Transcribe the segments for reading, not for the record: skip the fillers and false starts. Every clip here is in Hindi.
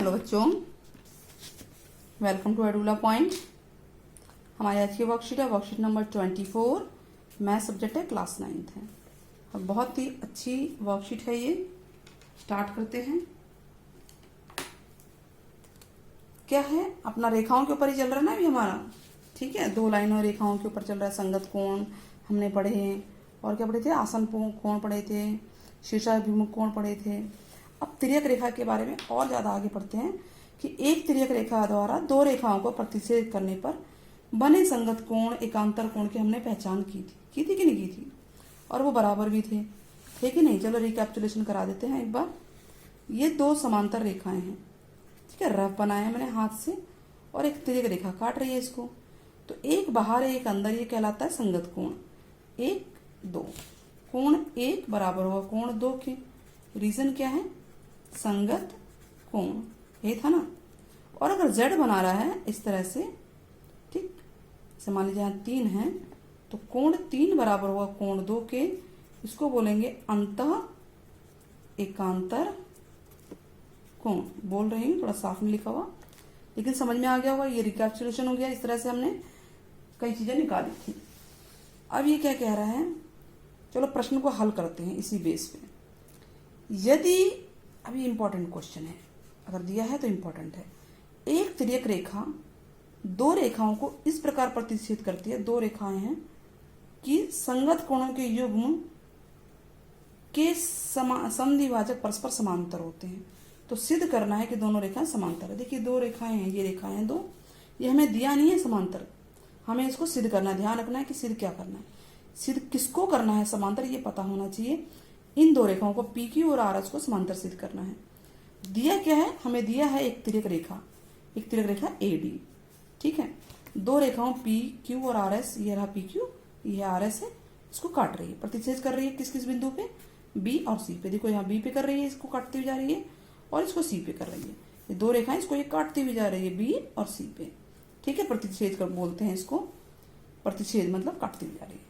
हेलो बच्चों, वेलकम टू एडुला पॉइंट। हमारी आज की वर्कशीट है वर्कशीट नंबर 24। मैथ सब्जेक्ट है, क्लास 9th है। और बहुत ही अच्छी वर्कशीट है ये। स्टार्ट करते हैं। क्या है, अपना रेखाओं के ऊपर ही चल रहा है ना अभी हमारा। ठीक है, 2 लाइनों रेखाओं के ऊपर चल रहा है। संगत कोण हमने पढ़े हैं, और क्या पढ़े थे, आसन कोण पढ़े थे, शीर्षाभिमुख कोण पढ़े थे। अब तिर्यक रेखा के बारे में और ज़्यादा आगे पढ़ते हैं कि एक तिर्यक रेखा द्वारा 2 रेखाओं को प्रतिच्छेद करने पर बने संगत कोण एकांतर कोण की हमने पहचान की थी कि नहीं की थी, और वो बराबर भी थे कि नहीं। चलो रिकैप्चुलेशन करा देते हैं एक बार। ये 2 समांतर रेखाएं हैं, ठीक है, रफ बनाया मैंने हाथ से, और एक तिर्यक रेखा काट रही है इसको। तो एक बाहर एक अंदर, ये कहलाता है संगत कोण। 1 2 कोण 1 बराबर होगा कोण 2 के। रीजन क्या है, संगत कोण, ये था ना। और अगर z बना रहा है इस तरह से, ठीक, जैसे मान लीजिए यहाँ 3 है, तो कोण 3 बराबर होगा कोण 2 के। इसको बोलेंगे अंतः एकांतर कोण। बोल रही हूँ, थोड़ा साफ नहीं लिखा हुआ, लेकिन समझ में आ गया होगा। ये रिकैप्चुलेशन हो गया। इस तरह से हमने कई चीजें निकाली थी। अब ये क्या कह रहा है, चलो प्रश्न को हल करते हैं इसी बेस पे। यदि, अभी इंपॉर्टेंट क्वेश्चन है, अगर दिया है तो इंपॉर्टेंट है। एक तिर्यक रेखा 2 रेखाओं को इस प्रकार प्रतिच्छेद करती है, 2 रेखाएं हैं, कि संगत कोणों के युग्म के समद्विभाजक परस्पर समांतर होते हैं। तो सिद्ध करना है कि दोनों रेखाएं समांतर है। देखिए 2 रेखाएं हैं, ये रेखाएं हैं 2, ये हमें दिया नहीं है समांतर, हमें इसको सिद्ध करना है। ध्यान रखना है कि सिद्ध क्या करना है, सिद्ध किसको करना है समांतर, ये पता होना चाहिए। इन 2 रेखाओं को PQ और RS को समांतर सिद्ध करना है। दिया क्या है, हमें दिया है एक तिर्यक रेखा AD, ठीक है। 2 रेखाओं PQ और RS, ये रहा PQ, ये RS है, इसको काट रही है, प्रतिच्छेद कर रही है किस किस बिंदु पे, B और C पे। देखो यहाँ B पे कर रही है, इसको काटती हुई जा रही है, और इसको C पे कर रही है। ये 2 रेखाएं इसको ये काटती हुई जा रही है B और C पे, ठीक है। प्रतिच्छेद कर बोलते हैं इसको, प्रतिच्छेद मतलब काटती हुई जा रही है।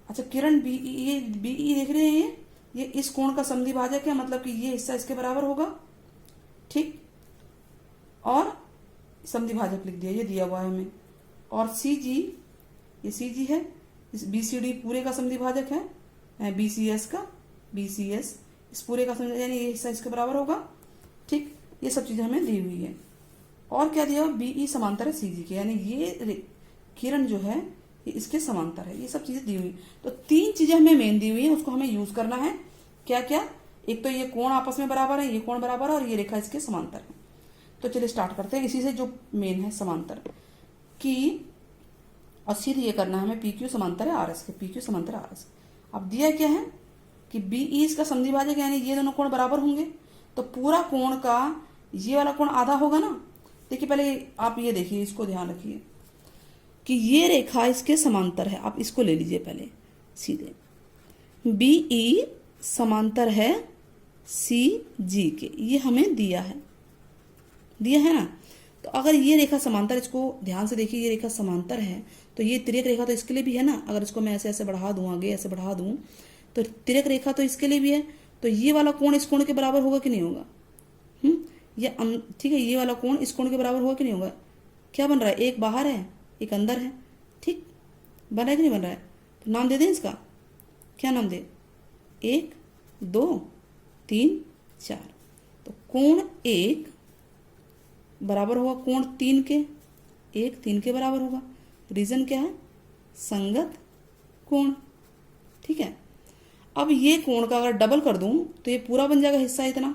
अच्छा, किरण BE, ये BE देख रहे हैं, ये इस कोण का समद्विभाजक है, मतलब कि ये हिस्सा इसके बराबर होगा, ठीक। और समद्विभाजक लिख दिया, ये दिया हुआ है हमें। और CG, ये CG है, इस BCD पूरे का समद्विभाजक है, BCS का, BCS इस पूरे का समद्विभाजक, यानी ये हिस्सा इसके बराबर होगा, ठीक। ये सब चीजें हमें दी हुई है। और क्या दिया हुआ, BE समांतर है CG के, यानी ये किरण जो है ये इसके समांतर है। ये सब चीजें दी हुई। तो 3 चीजें हमें मेन दी हुई है, उसको हमें यूज करना है। क्या क्या, एक तो ये कोण आपस में बराबर है, ये कोण बराबर है, और ये रेखा इसके समांतर है। तो चलिए स्टार्ट करते हैं इसी से, जो मेन है समांतर की। और सीधे ये करना है हमें, PQ समांतर है RS के, PQ समांतर है RS। अब दिया क्या है कि BE इसका समद्विभाजक, यानी ये दोनों कोण बराबर होंगे, तो पूरा कोण का ये वाला कोण आधा होगा ना। देखिए पहले आप ये देखिए, इसको ध्यान रखिए कि ये रेखा इसके समांतर है। आप इसको ले लीजिए पहले सीधे, BE समांतर है CG के, ये हमें दिया है ना। तो अगर ये रेखा समांतर, इसको ध्यान से देखिए, ये रेखा समांतर है, तो ये तिर्यक रेखा तो इसके लिए भी है ना। अगर इसको मैं ऐसे ऐसे बढ़ा दूं, आगे ऐसे बढ़ा दूं, तो तिर्यक रेखा तो इसके लिए भी है। तो ये वाला कोण इस कोण के बराबर होगा कि नहीं होगा, ये ठीक है। ये वाला कोण इस कोण के बराबर होगा कि नहीं होगा। क्या बन रहा है, एक बाहर है एक अंदर है, ठीक, बन रहा है कि नहीं बन रहा है। तो नाम दे दें इसका, क्या नाम दे, 1 2 3 4। तो कोण 1 बराबर होगा कोण 3 के, 1 3 के बराबर होगा। रीजन क्या है, संगत कोण, ठीक है। अब ये कोण का अगर डबल कर दूं तो ये पूरा बन जाएगा, हिस्सा इतना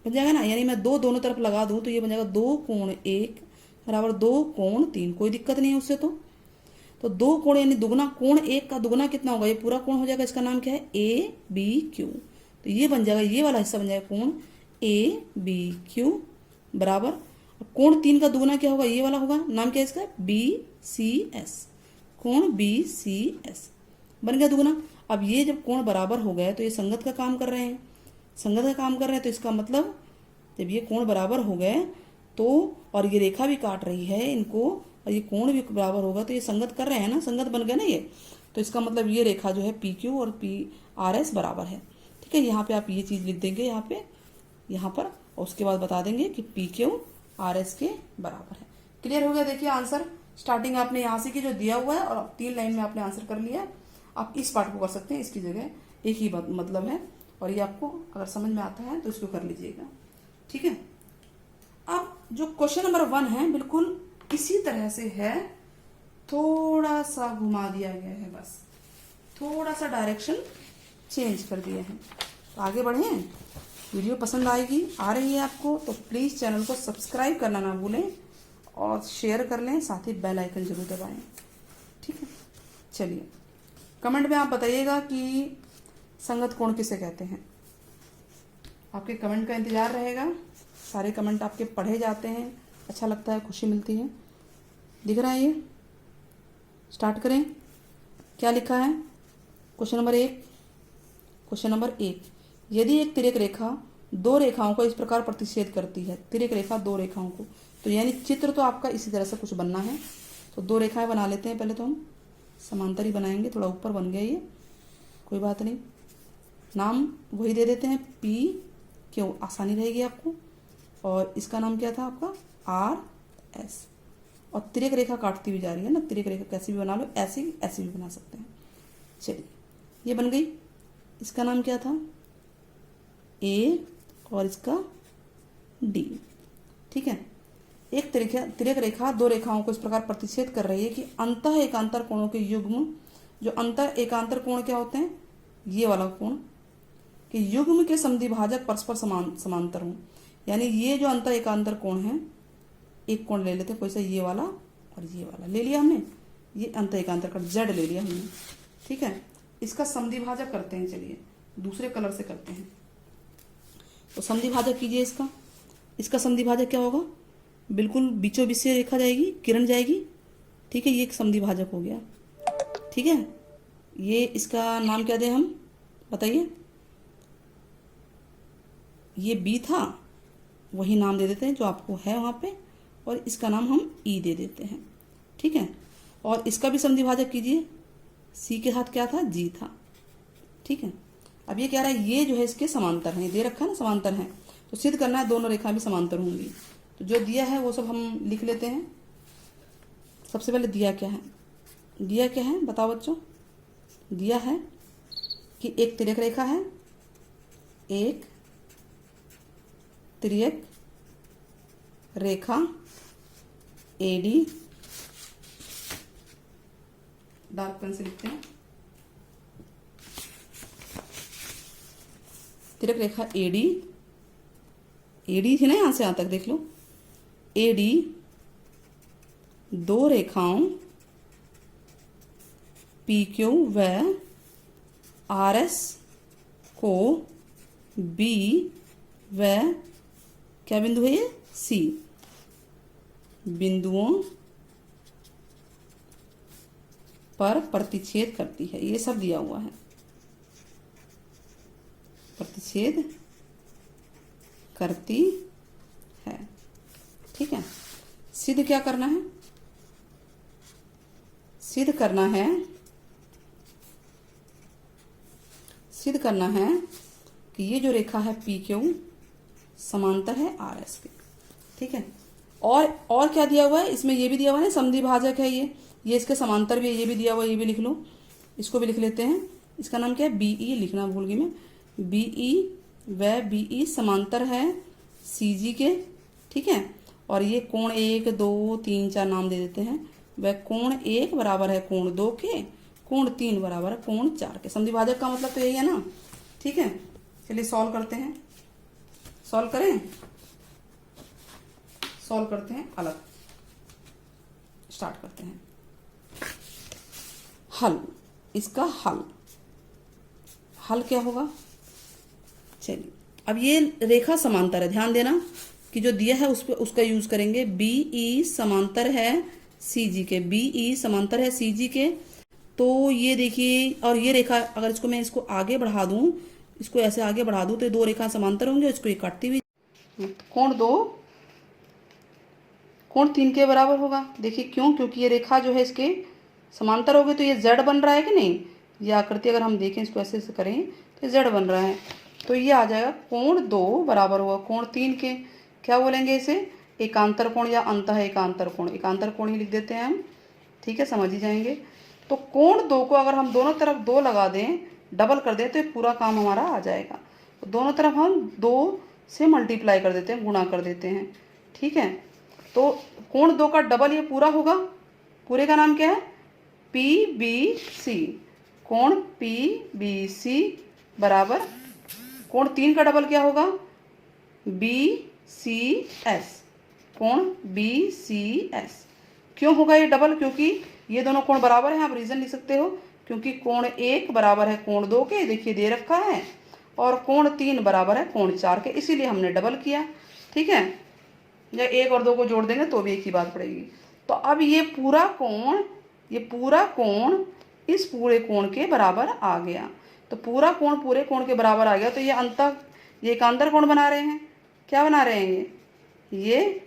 बन जाएगा ना। यानी मैं 2 दोनों तरफ लगा दूं तो ये बन जाएगा 2 कोण 1 बराबर 2 कोण 3। कोई दिक्कत नहीं है उससे। तो 2 कोण यानी दुगना, कोण 1 का दुगना कितना होगा, ये पूरा कोण हो जाएगा। इसका नाम क्या है, ABQ। तो ये बन जाएगा, ये वाला हिस्सा बन जाएगा कोण ABQ बराबर। कोण 3 का दुगना क्या होगा, ये वाला होगा, नाम क्या है इसका, BCS। कोण BCS बन गया दुगना। अब ये जब कोण बराबर हो गए तो ये संगत का काम कर रहे हैं, संगत का काम कर रहे हैं। तो इसका मतलब जब ये कोण बराबर हो गए तो, और ये रेखा भी काट रही है इनको, और ये कोण भी बराबर होगा, तो ये संगत कर रहे हैं ना, संगत बन गए ना ये। तो इसका मतलब ये रेखा जो है PQ और RS बराबर है, ठीक है। यहाँ पे आप ये चीज लिख देंगे, यहाँ पे यहाँ पर, और उसके बाद बता देंगे कि पी क्यू आर एस के बराबर है। क्लियर हो गया? देखिए आंसर स्टार्टिंग आपने यहाँ से की जो दिया हुआ है और 3 लाइन में आपने आंसर कर लिया। आप इस पार्ट को कर सकते हैं, इसकी जगह एक ही मतलब है, और ये आपको अगर समझ में आता है तो इसको कर लीजिएगा। ठीक है, अब जो क्वेश्चन नंबर 1 है बिल्कुल इसी तरह से है, थोड़ा सा घुमा दिया गया है, बस थोड़ा सा डायरेक्शन चेंज कर दिया है। तो आगे बढ़े। वीडियो पसंद आ रही है आपको तो प्लीज़ चैनल को सब्सक्राइब करना ना भूलें और शेयर कर लें, साथ ही बेल आइकन जरूर दबाएं। ठीक है, चलिए कमेंट में आप बताइएगा कि संगत कोण किसे कहते हैं। आपके कमेंट का इंतजार रहेगा। सारे कमेंट आपके पढ़े जाते हैं, अच्छा लगता है, खुशी मिलती है। दिख रहा है ये? स्टार्ट करें। क्या लिखा है? क्वेश्चन नंबर 1, यदि एक तिर्यक रेखा 2 रेखाओं को इस प्रकार प्रतिच्छेद करती है। तिर्यक रेखा 2 रेखाओं को, तो यानी चित्र तो आपका इसी तरह से कुछ बनना है। तो 2 रेखाएं बना लेते हैं। पहले तो हम समांतर ही बनाएंगे, थोड़ा ऊपर बन गया ये, कोई बात नहीं, नाम वही दे देते हैं पी क्यों, आसानी रहेगी आपको। और इसका नाम क्या था आपका? R S. और तिर्यक रेखा काटती हुई जा रही है ना, तिर्यक रेखा कैसी भी बना लो, ऐसी भी बना सकते हैं। चलिए ये बन गई। इसका नाम क्या था? ए और इसका डी। ठीक है, एक तिर्यक रेखा 2 रेखाओं को इस प्रकार प्रतिच्छेद कर रही है कि अंतः एकांतर कोणों के युग्म, जो अंतर एकांतर कोण क्या होते हैं? ये वाला कोण, कि युग्म के समद्विभाजक परस्पर समांतर हों। यानी ये जो अंतर एकांतर कोण है, एक कोण ले लेते हैं, कोई सा ये वाला और ये वाला ले लिया हमने, ये अंतर एकांतर का जेड ले लिया हमने। ठीक है, इसका समद्विभाजक करते हैं। चलिए दूसरे कलर से करते हैं। तो समद्विभाजक कीजिए इसका समद्विभाजक क्या होगा? बिल्कुल बीचों बीच से रेखा जाएगी, किरण जाएगी। ठीक है, ये एक समद्विभाजक हो गया। ठीक है, ये इसका नाम क्या दें हम, बताइए? ये बी था, वही नाम दे देते हैं जो आपको है वहाँ पे, और इसका नाम हम ई दे देते हैं। ठीक है, और इसका भी समद्विभाजक कीजिए। सी के साथ क्या था? जी था। ठीक है, अब ये कह रहा है ये जो है इसके समांतर हैं, दे रखा है ना समांतर हैं, तो सिद्ध करना है दोनों रेखा भी समांतर होंगी। तो जो दिया है वो सब हम लिख लेते हैं। सबसे पहले दिया क्या है? दिया क्या है बताओ बच्चों? दिया है कि एक तिर्यक रेखा है, एक तिर्यक रेखा एडी, डार्क पेन से लिखते हैं, तिर्यक रेखा एडी थी ना, यहां से यहां तक देख लो, एडी 2 रेखाओं पी क्यू व आर एस को बी व क्या बिंदु है ये? सी बिंदुओं पर प्रतिच्छेद करती है। ये सब दिया हुआ है, प्रतिच्छेद करती है। ठीक है, सिद्ध क्या करना है? सिद्ध करना है कि ये जो रेखा है पी क्यू समांतर है आर एस के। ठीक है, और क्या दिया हुआ है इसमें? ये भी दिया हुआ है, समद्विभाजक है ये इसके समांतर भी है, ये भी दिया हुआ है, ये भी लिख लो। इसको भी लिख लेते हैं। इसका नाम क्या है? बीई, लिखना भूल गई मैं। बीई व बीई समांतर है सीजी के। ठीक है, और ये कोण 1 2 3 4 नाम दे देते हैं। वह कोण 1 बराबर है कोण 2 के, कोण 3 बराबर है कोण 4 के। समद्विभाजक का मतलब तो यही है ना। ठीक है, चलिए सॉल्व करते हैं। सॉल्व करते हैं अलग, स्टार्ट करते हैं। हल, इसका हल क्या होगा? चलिए अब ये रेखा समांतर है, ध्यान देना कि जो दिया है उसका यूज करेंगे। बीई समांतर है सीजी के, बीई समांतर है सीजी के। तो ये देखिए, और ये रेखा अगर इसको मैं आगे बढ़ा दूं, इसको ऐसे आगे बढ़ा दूं, तो ये 2 रेखा समांतर होंगे, इसको ये काटती हुई कोण 2 कोण 3 के बराबर होगा। देखिए क्यों? क्योंकि ये रेखा जो है इसके समांतर होगी, तो ये जेड बन रहा है कि नहीं? ये आकृति अगर हम देखें, इसको ऐसे करें तो जेड बन रहा है। तो ये आ जाएगा कोण 2 बराबर हुआ कोण 3 के, क्या बोलेंगे इसे, एकांतर कोण या अंतः एकांतर कोण, एकांतर कोण ही लिख देते हैं हम, ठीक है, समझ ही जाएंगे। तो कोण 2 को अगर हम दोनों तरफ 2 लगा दें, डबल कर दें, तो ये पूरा काम हमारा आ जाएगा। तो दोनों तरफ हम 2 से मल्टीप्लाई कर देते हैं, गुणा कर देते हैं, ठीक है। तो कोण 2 का डबल ये पूरा होगा, पूरे का नाम क्या है, PBC, कोण PBC बराबर कोण 3 का डबल क्या होगा, BCS, कोण BCS। क्यों होगा ये डबल, क्योंकि ये दोनों कोण बराबर हैं। आप रीज़न लिख सकते हो, क्योंकि कोण 1 बराबर है कोण 2 के, देखिए दे रखा है, और कोण 3 बराबर है कोण 4 के, इसीलिए हमने डबल किया, ठीक है। या 1 और 2 को जोड़ देंगे तो भी एक ही बात पड़ेगी। तो अब ये पूरा कोण इस पूरे कोण के बराबर आ गया। तो पूरा कोण पूरे कोण के बराबर आ गया, तो ये एकांतर कोण बना रहे हैं। क्या बना रहे हैं ये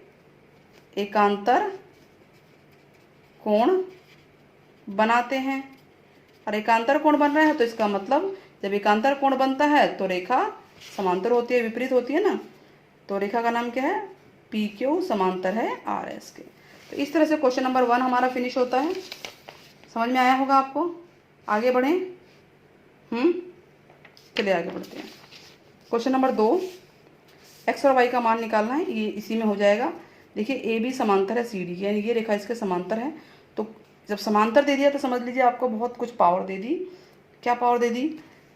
एकांतर कोण बनाते हैं। और एकांतर कोण बन रहा है तो इसका मतलब जब एकांतर कोण बनता है तो रेखा समांतर होती है, विपरीत होती है ना। तो रेखा का नाम क्या है, PQ समांतर है RS के। तो इस तरह से क्वेश्चन नंबर 1 हमारा फिनिश होता है। समझ में आया होगा आपको। आगे बढ़ें, चलिए आगे बढ़ते हैं। क्वेश्चन नंबर 2, x और y का मान निकालना है, ये इसी में हो जाएगा। देखिए AB समांतर है CD, यानी ये रेखा इसके समांतर है। तो जब समांतर दे दिया तो समझ लीजिए आपको बहुत कुछ पावर दे दी। क्या पावर दे दी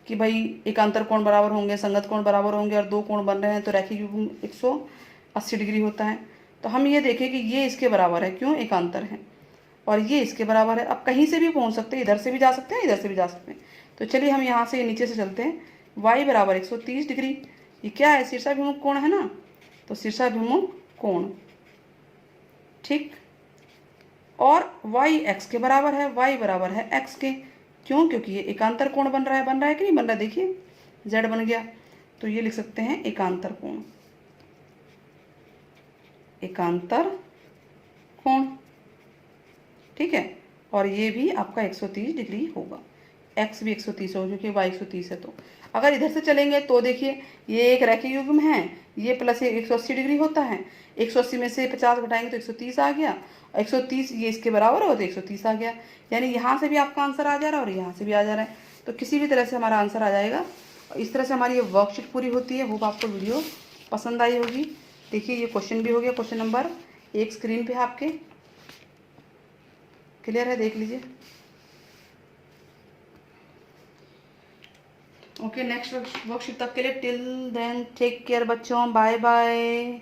कि भाई एकांतर कोण बराबर होंगे, संगत कोण बराबर होंगे, और 2 कोण बन रहे हैं तो रैखिक युग्म 180 डिग्री होता है। तो हम ये देखें कि ये इसके बराबर है, क्यों, एकांतर है, और ये इसके बराबर है। अब कहीं से भी पहुंच सकते हैं, इधर से भी जा सकते हैं, इधर से भी जा सकते हैं। तो चलिए हम यहाँ से नीचे से चलते हैं। y बराबर 130 डिग्री, ये क्या है, शीर्षाभिमुख कोण है ना, तो शीर्षाभिमुख कोण, ठीक। और y x के बराबर है, y बराबर है x के, क्यों, क्योंकि ये एकांतर कोण बन रहा है कि नहीं बन रहा है, देखिए z बन गया। तो ये लिख सकते हैं एकांतर कोण, एकांतर कोण, ठीक है। और ये भी आपका 130 डिग्री होगा, x भी 130 होगा क्योंकि y 130 है। तो अगर इधर से चलेंगे तो देखिए ये एक रैखिक युग्म है, ये प्लस ये 180 डिग्री होता है। 180 में से 50 घटाएंगे तो 130 आ गया, 130 ये इसके बराबर हो तो 130 आ गया। यानी यहाँ से भी आपका आंसर आ जा रहा है और यहाँ से भी आ जा रहा है। तो किसी भी तरह से हमारा आंसर आ जाएगा। इस तरह से हमारी ये वर्कशीट पूरी होती है। होप आपको वीडियो पसंद आई होगी। देखिए ये क्वेश्चन भी हो गया, क्वेश्चन नंबर 1 स्क्रीन पे है आपके, क्लियर है, देख लीजिए। ओके, नेक्स्ट वर्कशीट तक के लिए टिल देन टेक केयर बच्चों, बाय बाय।